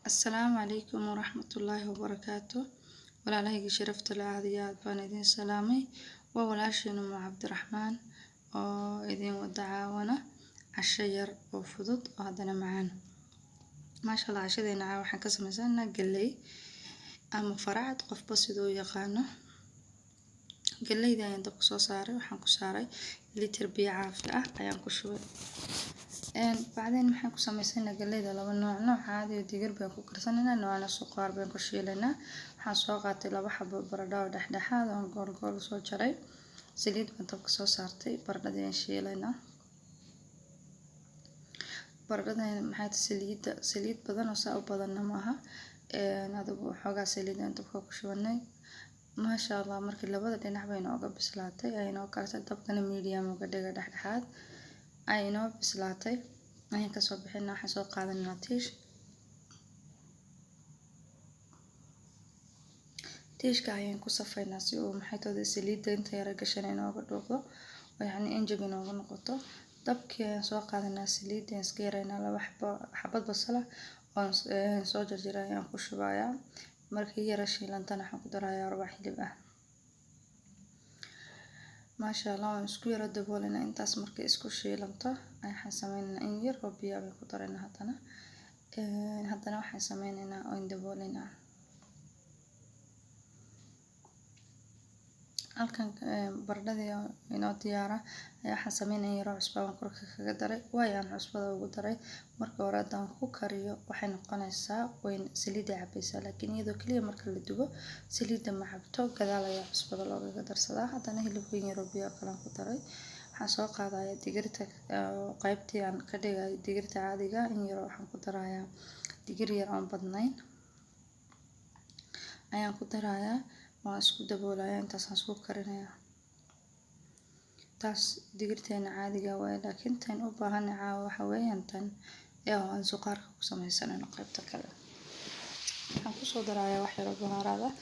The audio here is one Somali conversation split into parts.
السلام عليكم ورحمة الله وبركاته. ولا عليك شرفت العاديات بان سلامي وولاشين مع عبد الرحمن إذن ودعاونا عالشجر وفضد وهذا معانا ما شاء الله. عشدينا عاوحن كسم سنة قلي أما فرعت قف بسيدو يقانو قلي دا يندق صاري وحن كساري اللي تربية عافية أيام كشوي. بعدين maxaan ku sameysana galeyda laba nooc caadi ah digir baan ku karsanayna noocna suqaar baan ku shiilayna. Waxaan soo qaatay laba xabo baradho dhexdhexaad oo gool soo jaray, saliid baan dabka soo saartay, baradhada aan shiilayna. baradhada maxay saliid badan oo saa u badan maaha, adigu xoogaa saliid aan dabka ku shubanay. ما شاء الله markii labada dhinac bay nooga bislaatay ay noo kartay dabkana medium uga dhiga dhexdhexaad ay noo bislaatay ayaan ka soo bixinaa. waxaan soo qaadanaa tiishka ayaan ku safaynaa si uu maxay saliidda inta yara gashan inooga dhuuqdo oo yacni injig inooga noqoto. dabkii ayaan soo qaadanaa saliidda iska yaraynaa laba xabad basal ah oo soo jarjaray ayaan ku shubayaa. markii yara shiilantana waxaan ku darayaa rubac hilib ah. ما شاء الله isku yara daboolina intaas markay isku shiilanto ayaan sameeynaa in yar oo biyo ah ku darayna haddana waxaan sameeynaa oo daboolina halkan baradhada inoo diyaara ayaa waxaan sameeynaa yar oo cusbo aan korka kaga daray waayaan cusbada ugu daray marka hore hadaan ku kariyo waxay noqonaysaa weyn saliida cabaysa laakiin iyadoo kaliya marka la dubo saliida ma cabto gadaal ayaa cusbada looga darsadaa. haddana hilibka yar oo biyo kale ku daray waxaan soo qaadayaa digirta qaybtii aan ka dhigay digirta caadiga in yar waxaan ku darayaa digir yar oo badnayn ayaan ku darayaa waan isku daboolayaa intaas aan isku karinayaa. taas digirteena caadiga waa laakiin tan u baahan waxa weeyaan tan aan suqaarka ku sameysanayo qaybta kale. waxaan ku soo darayaa wax yar oo bahaarad ah,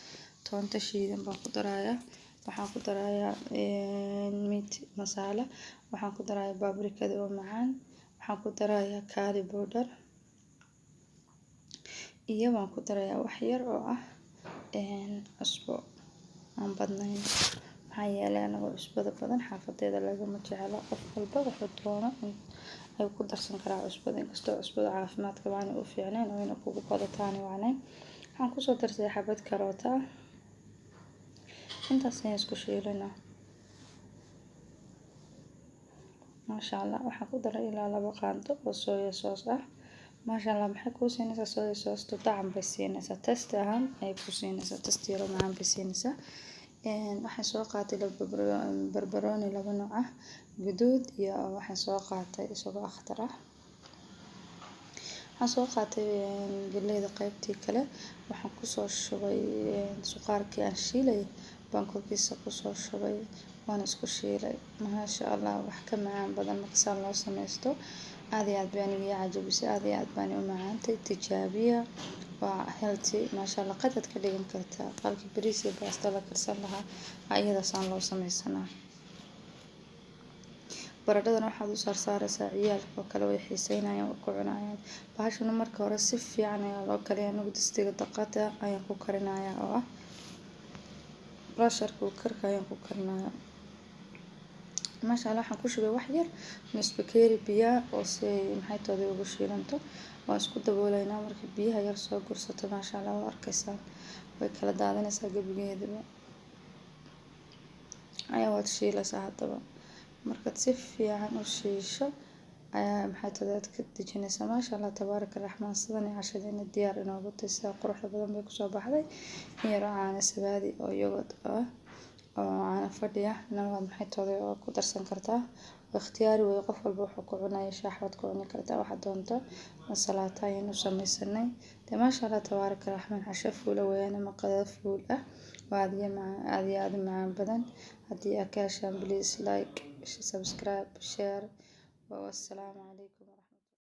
toonta shiidan baan ku darayaa, waxaan ku darayaa meat masala, waxaan ku darayaa paprikada oo macaan, waxaan ku darayaa curry powder iyo waan ku darayaa wax yar oo ah cusbo aan badnayn. maxaa yeelay anaga cusbada badan xaafadeeda lagama jeclo, qof walba wuxuu doono ay ku darsan karaa cusbada inkastoo cusbada caafimaadka baana u fiicnayn oo inay kugu badataan waanayn. waxaan ku soo darsay xabad karoota ah intaas ayaan isku shiilaynaa. ما شاء الله waxaan ku daray ilaa 2 qaando oo soya sauce ah. ما شاء الله maxay ku siinaysaa soya sauce طعم bay siinaysaa, taste ahaan ay ku siinaysaa, taste yar macaan bay siinaysaa. waxaan soo qaatay barbarooni laba nooc ah, guduud iyo waxaan soo qaatay isagoo akhtar ah. waxaan soo qaatay galeyda qaybtii kale waxaan ku soo shubay suqaarkii aan shiilay baan korkiisa ku soo shubay waan isku shiilay. ما شاء الله wax ka macaan badan marka loo sameysto aad iyo aad baan iga cajabisay, aad iyo aad baan u macaantay. tijaabiya waa healthy ما شاء الله qadad ka dhigan kartaa qalki bariis iyo baasta la karsan lahaa ayada saan loo sameysanaa. baradhadana waxaad u saaraysaa ciyaalka oo kale way xiiseynayaan oo ku cunayaan. bahashana marka hore si fiican ayaa loo kariyaa anigu distiga daqada ayaan ku karinayaa oo ah pressure cooker ayaan ku karinayaa. ما شاء الله waxaan ku shubay wax yar nus bakeeri biyo oo si maxay ugu shiilanto waan isku dabooleynaa. markii biyaha yar soo gursato ما شاء الله waa arkaysaa way kala daadanaysaa gabigeedaba ayaa waad shiilaysaa. haddaba markaad si fiican u shiisho ayaa maxay ka dejinaysaa. ما شاء الله تبارك الرحمن sidan cashadeena diyaar inoogu tahay sida quruxda badan bay ku soo baxday. yar caana sabaadi oo yogurt ah oo caana fadhiya nawaad maxay oo ku darsan kartaa ikhtiyaari way qof walba wuxuu ku cunayo shaax waad ku cuni kartaa waxa doonto. salaata ayaan u sameysanay ما شاء الله تبارك الرحمن casho fuul weeyaan ama qada fuul ah waad iyo macaan badan. haddii aad ka heshaan please like subscribe share والسلام عليكم.